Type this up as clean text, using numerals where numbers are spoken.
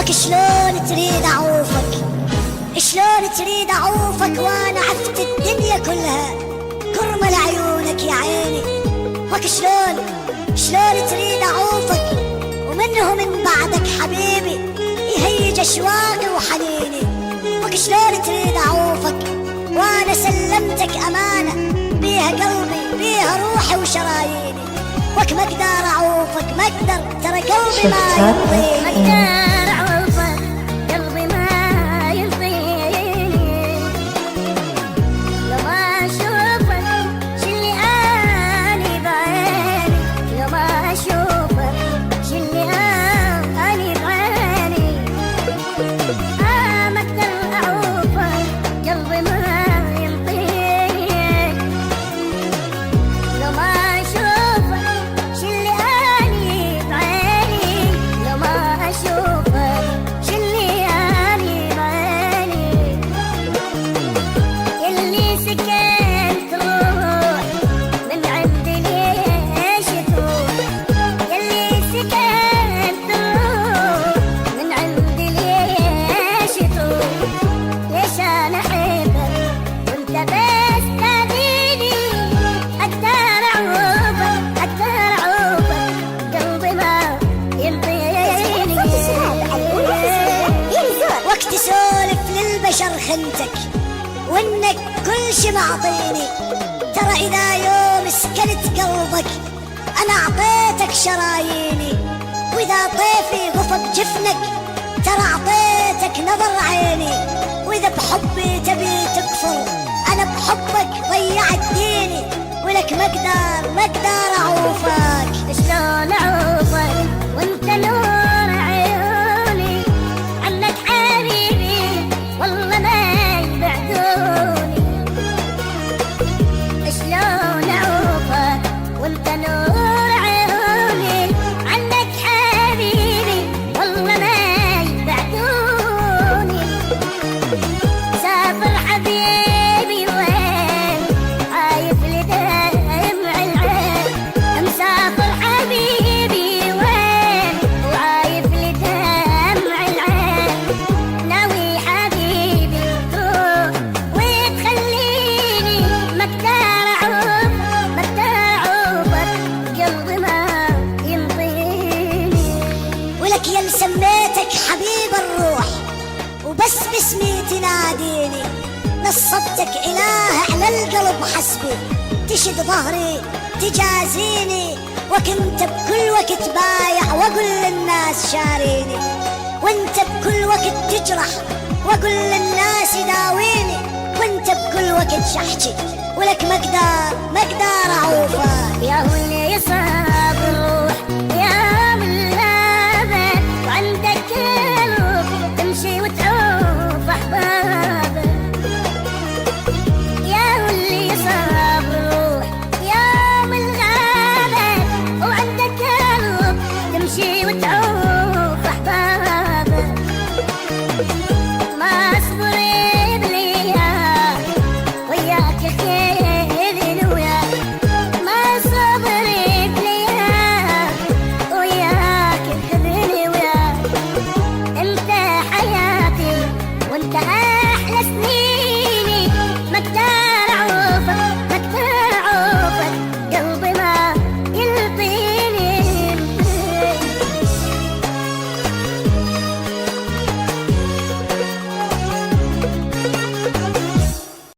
وك شلون تريد اعوفك، شلون تريد اعوفك وانا عفت الدنيا كلها كرمة لعيونك يا عيني. وك شلون تريد اعوفك ومنه من بعدك حبيبي يهيج اشواقي وحنيني. وك شلون تريد اعوفك وانا سلمتك امانة بيها قلبي بيها روحي وشراييني. وك ما اقدر اعوفك ما اقدر، ترى قلبي ما يرضيني. تسولف للبشر خنتك وانك كل شي معطيني، ترى اذا يوم سكنت قلبك انا اعطيتك شراييني. واذا طيفي غصب جفنك ترى اعطيتك نظر عيني. واذا بحبي تبي تكفر انا بحبك ضيعت ديني. ولك ما اقدر اعوفك. شلون اعوفك وانت نور عيوني، عنك حبيبي والله ما يبعدوني. شلون اعوفك وانت نور عيوني، عنك حبيبي والله ما يبعدوني. سافر حبيبي وين عايف لدمع العين، مسافر حبيبي وين وعايف لدمع العين. ناوي حبيبي تروح وتخليني ما اقدر اعوفك، قلبي ما ينطيني. ولك يا سميتك حبيب الروح وبس باسمي تناديني. نصبتك إله على القلب حسبي، تشد ظهري تجازيني. وكنت بكل وقت بايع واقول للناس شاريني، وانت بكل وقت تجرح واقول للناس داويني. وانت بكل وقت شحكي ولك ما اقدر اعوفك. يا هو اللي صار